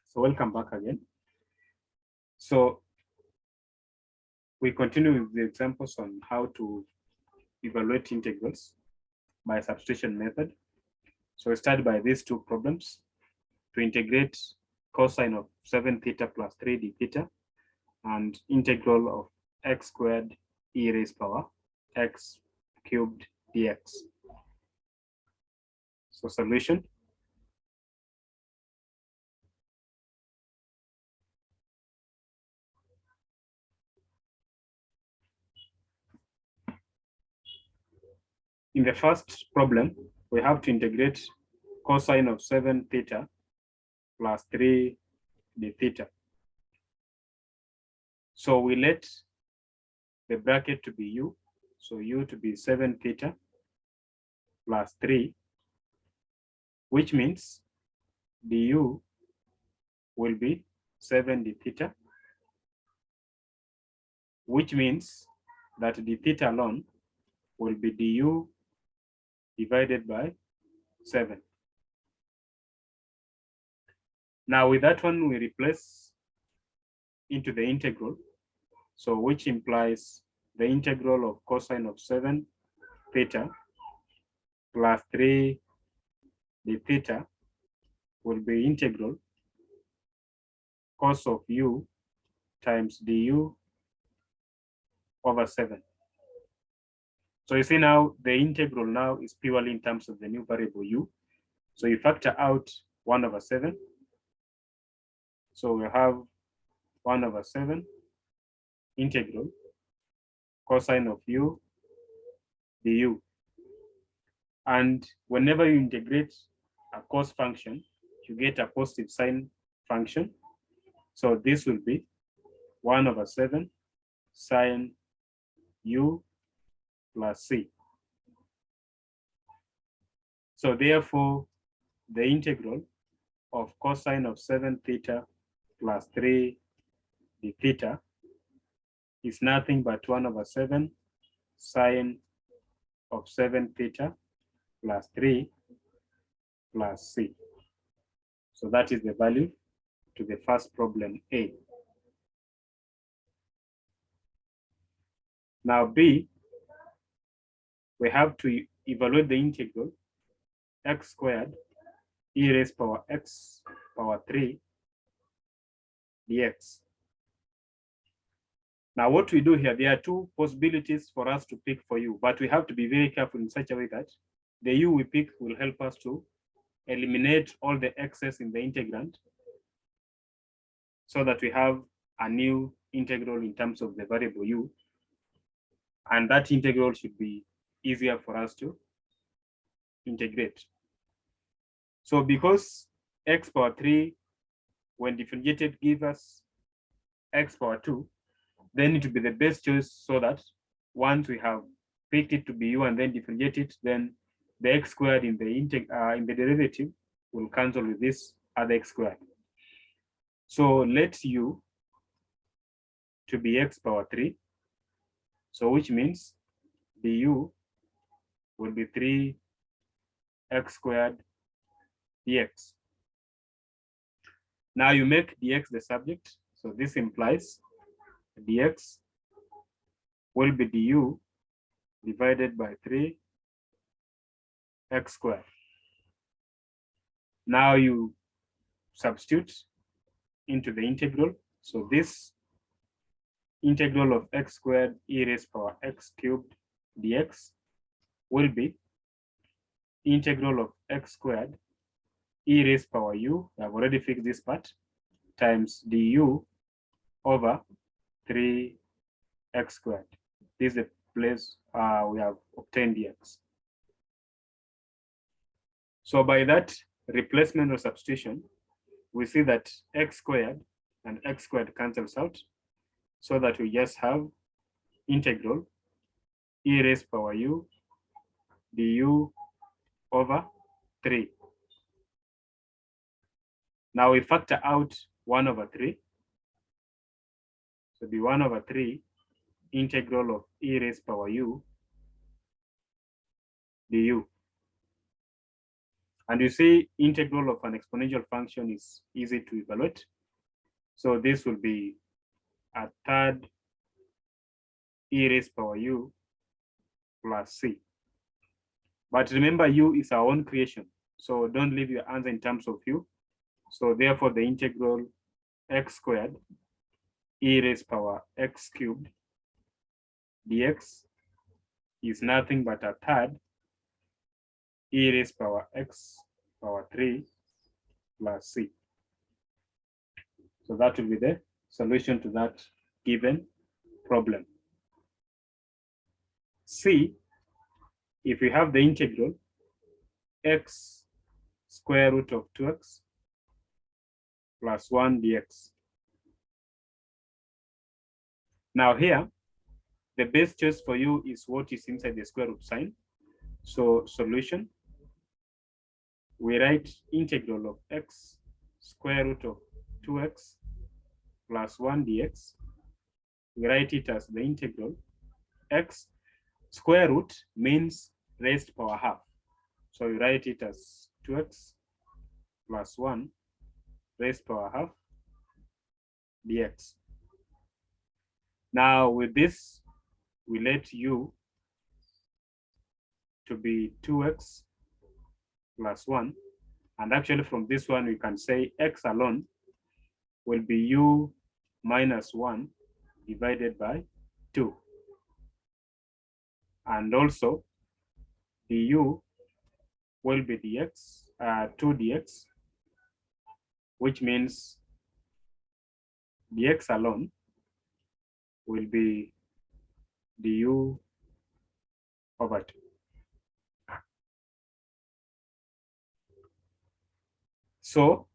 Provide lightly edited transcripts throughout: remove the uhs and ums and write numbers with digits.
So welcome back again. So we continue with the examples on how to evaluate integrals by substitution method. So we start by these two problems to integrate cosine of 7 theta plus 3 d theta and integral of x squared e raised power x cubed dx. So solution. In the first problem, we have to integrate cosine of 7 theta plus 3 d theta. So we let the bracket to be u, so u to be 7 theta plus 3, which means du will be 7 d theta, which means that d theta alone will be du divided by 7. Now with that one, we replace into the integral, so which implies the integral of cosine of 7 theta plus 3 d theta will be integral cos of u times du over 7. So you see now the integral now is purely in terms of the new variable u. So you factor out 1 over 7. So we have 1 over 7 integral cosine of u du. And whenever you integrate a cos function, you get a positive sign function. So this will be 1 over 7 sine u plus c. So therefore, the integral of cosine of 7 theta plus 3 d theta is nothing but 1 over 7 sine of 7 theta plus 3 plus c. So that is the value to the first problem A. Now B, we have to evaluate the integral x squared e raised power x power 3 dx. Now what we do here, there are two possibilities for us to pick for u, but we have to be very careful in such a way that the u we pick will help us to eliminate all the excess in the integrand so that we have a new integral in terms of the variable u, and that integral should be easier for us to integrate. So because x power 3 when differentiated give us x power 2, then it will be the best choice, so that once we have picked it to be u and then differentiate it, then the x squared in the derivative will cancel with this other x squared. So let u to be x power 3, so which means du will be 3x squared dx. Now you make dx the subject, so this implies dx will be du divided by 3x squared. Now you substitute into the integral, so this integral of x squared e raised power x cubed dx will be integral of x squared e raised power u, I've already fixed this part, times du over 3x squared. This is the place we have obtained dx. So by that replacement or substitution, we see that x squared and x squared cancels out, so that we just have integral e raised power u du over 3. Now we factor out 1 over 3. So the 1 over 3 integral of e raised power u du. And you see, integral of an exponential function is easy to evaluate. So this will be a third e raised power u plus c. But remember, u is our own creation. So don't leave your answer in terms of u. So therefore, the integral x squared e raised power x cubed dx is nothing but a third e raised power x power 3 plus c. So that will be the solution to that given problem. C, if we have the integral x square root of 2x plus 1 dx. Now here, the best choice for you is what is inside the square root sign. So solution, we write integral of x square root of 2x plus 1 dx. We write it as the integral x square root means raised power half. So we write it as 2x plus 1 raised power half dx. Now with this, we let u to be 2x plus 1. And actually from this one, we can say x alone will be u minus 1 divided by 2. And also the u will be dx, 2 dx, which means dx alone will be du over 2. So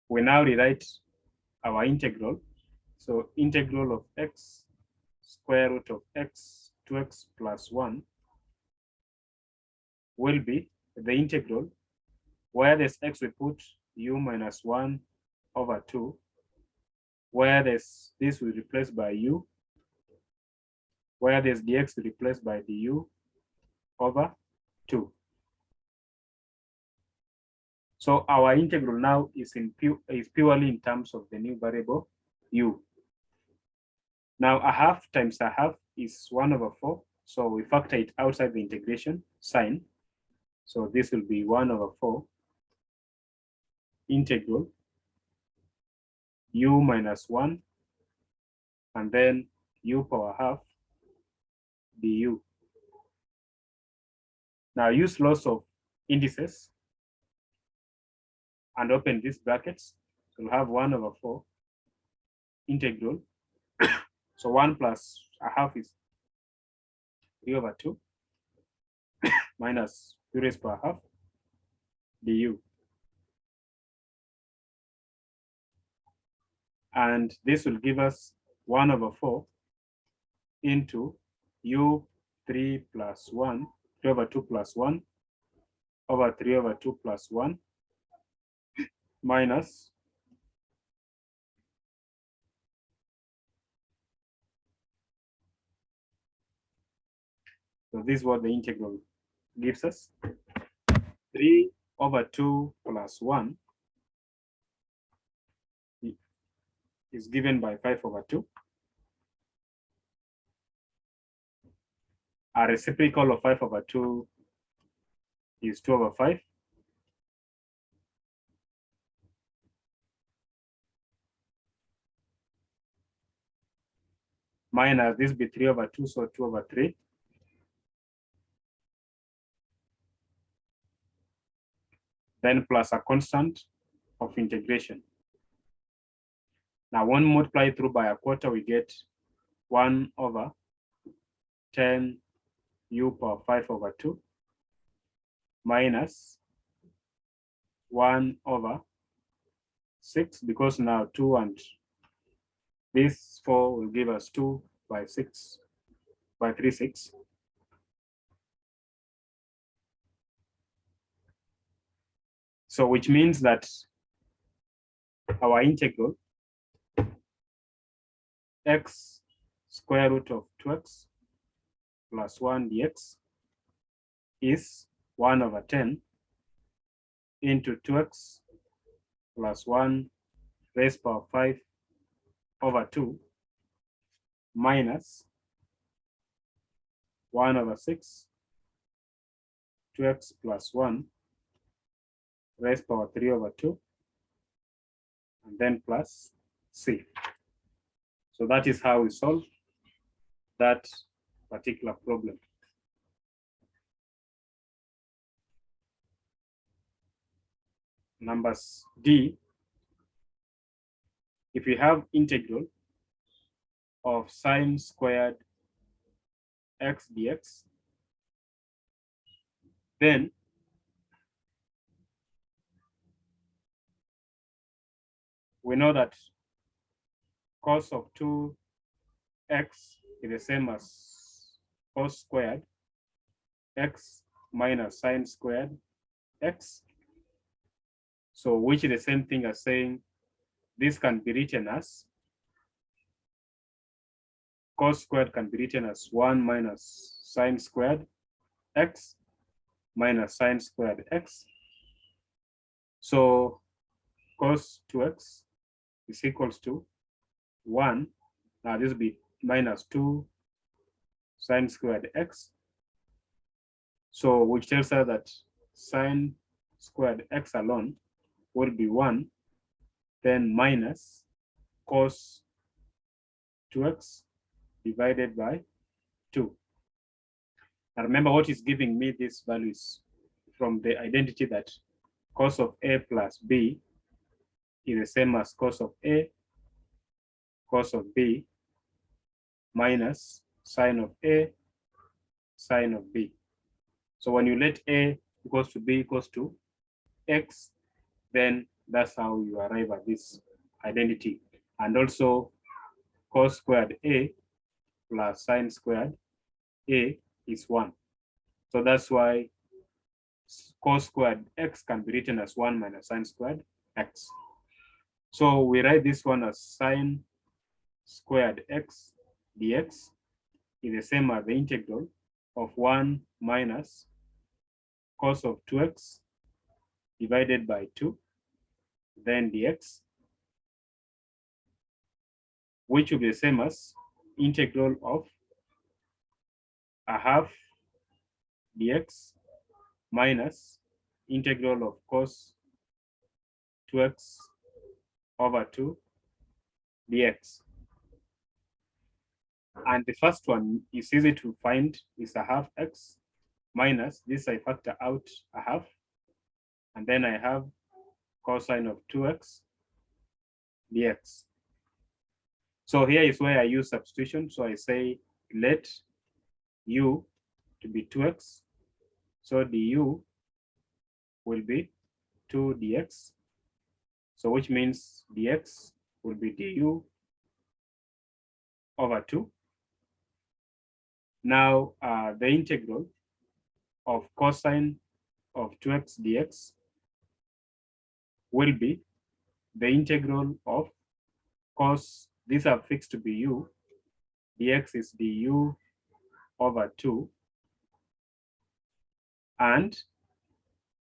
we now rewrite our integral. So integral of x square root of x 2x plus 1 will be the integral. Where there's x, we put u minus 1 over 2. Where there's this, we replace by u. Where there's dx, we replace by du over 2. So our integral now is purely in terms of the new variable u. Now a half times a half is 1 over 4. So we factor it outside the integration sign. So this will be 1 over 4 integral u minus 1 and then u power half du. Now use laws of indices and open these brackets. So we'll have 1 over 4 integral. So 1 plus a half is 3 over 2 minus 2 raised per half du. And this will give us 1 over 4 into u3 plus 1, 3 over 2 plus 1 over 3 over 2 plus 1 minus so this is what the integral gives us. 3 over 2 plus 1 is given by 5 over 2. A reciprocal of 5 over 2 is 2 over 5. Minus this be 3 over 2, so 2 over 3. Then plus a constant of integration. Now when multiplied through by a quarter, we get 1 over 10 u power 5 over 2 minus 1 over 6, because now 2 and this 4 will give us 2 by 6 by 3, 6. So which means that our integral x square root of 2x plus 1 dx is 1 over 10 into 2x plus 1 raised power 5 over 2 minus 1 over 6 2x plus 1 raised power 3 over 2 and then plus c. So that is how we solve that particular problem. Numbers D, if we have integral of sine squared x dx, then we know that cos of 2x is the same as cos squared x minus sine squared x. So which is the same thing as saying this can be written as cos squared can be written as 1 minus sine squared x minus sine squared x. So cos 2x is equals to 1. Now this will be minus 2 sine squared x. So which tells us that sine squared x alone will be 1, then minus cos 2x divided by 2. Now remember what is giving me these values from the identity that cos of A plus B is the same as cos of A, cos of B, minus sine of A, sine of B. So when you let A equals to B equals to X, then that's how you arrive at this identity. And also cos squared A plus sine squared A is 1. So that's why cos squared X can be written as 1 minus sine squared X. So we write this one as sine squared X dx is the same as the integral of 1 minus cos of 2x divided by 2, then dx, which will be the same as integral of a half dx minus integral of cos 2x over 2 dx. And the first one is easy to find, is a half x minus this, I factor out a half, and then I have cosine of 2x dx. So here is where I use substitution. So I say let u to be 2x. So du will be 2 dx. So which means dx will be du over 2. Now the integral of cosine of 2x dx will be the integral of cos, these are fixed to be u, dx is du over 2. And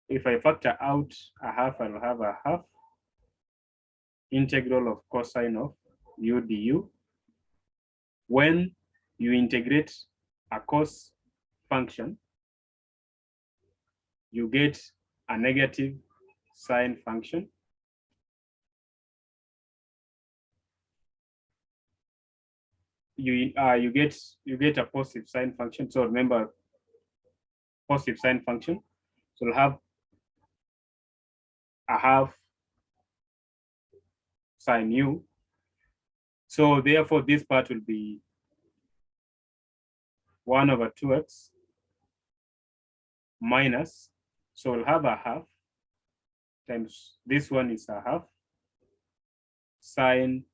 if I factor out a half, I'll have a half integral of cosine of u du. When you integrate a cos function, you get a negative sine function. You get a positive sine function. So remember, positive sine function. So we'll have a half sine u. So therefore, this part will be 1 over 2x minus, so we'll have a half times this one is a half sine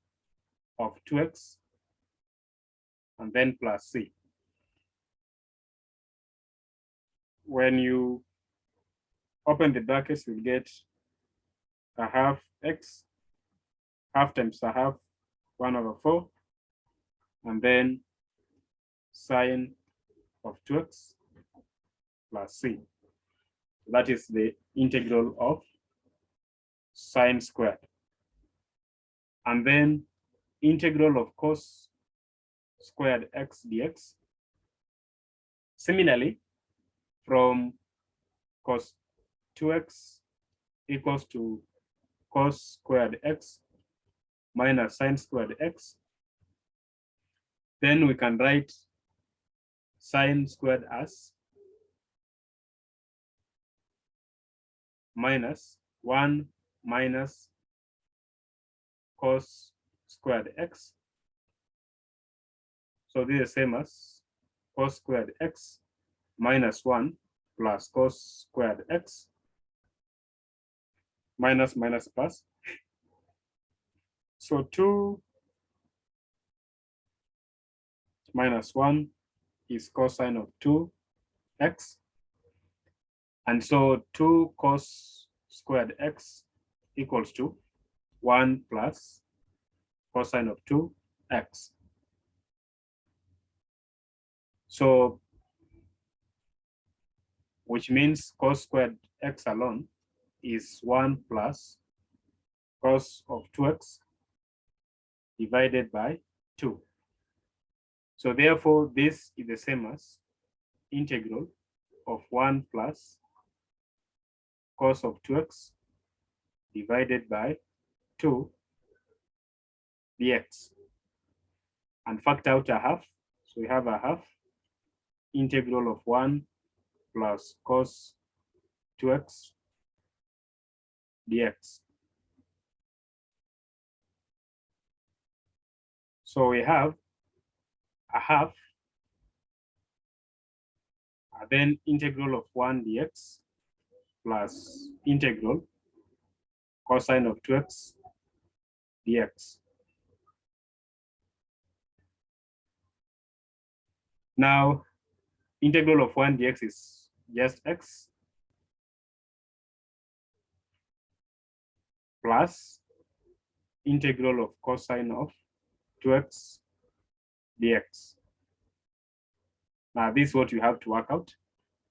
of 2x and then plus c. When you open the brackets, you'll get a half x, half times a half, 1 over 4, and then sine of 2x plus c. That is the integral of sine squared. And then integral of cos squared x dx. Similarly, from cos 2x equals to cos squared x minus sine squared x, then we can write sine squared as minus 1 minus cos squared x. So this is the same as cos squared x minus 1 plus cos squared x minus minus plus. So 2 minus 1 is cosine of 2x. And so 2 cos squared x equals to 1 plus cosine of 2x. So, which means cos squared x alone is 1 plus cos of 2x divided by 2. So therefore, this is the same as integral of 1 plus cos of 2x divided by 2 dx. And factor out a half. So we have a half integral of 1 plus cos 2x dx. So we have a half, and then integral of 1 dx plus integral cosine of 2x dx. Now, integral of 1 dx is just x plus integral of cosine of 2x dx. Now, this is what you have to work out.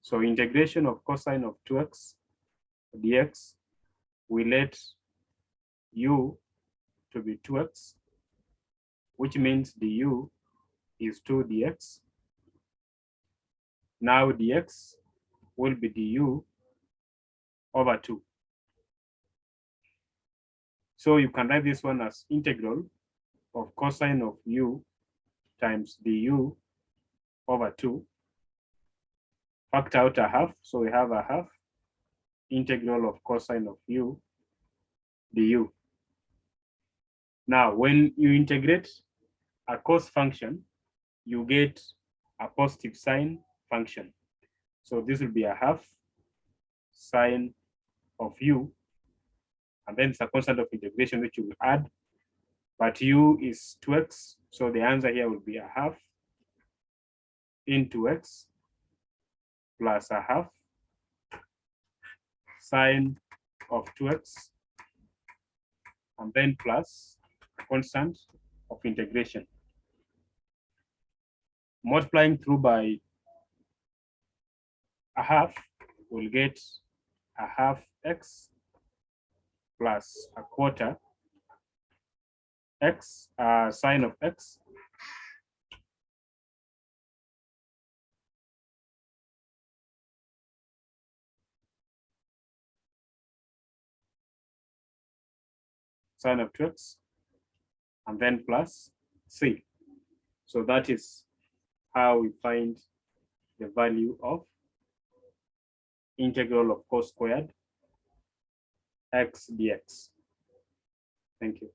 So integration of cosine of 2x dx, we let u to be 2x, which means du is 2 dx. Now dx will be du over 2. So you can write this one as integral of cosine of u times du over 2. Factor out a half, so we have a half integral of cosine of u du. Now, when you integrate a cos function, you get a positive sine function. So this will be a half sine of u, and then it's a constant of integration which you will add, but u is 2x, so the answer here will be a half into x plus a half sine of 2x, and then plus a constant of integration. Multiplying through by a half, we'll get a half x plus a quarter x, sine of x, sine of 2x, and then plus c. So that is how we find the value of integral of cos squared x dx. Thank you.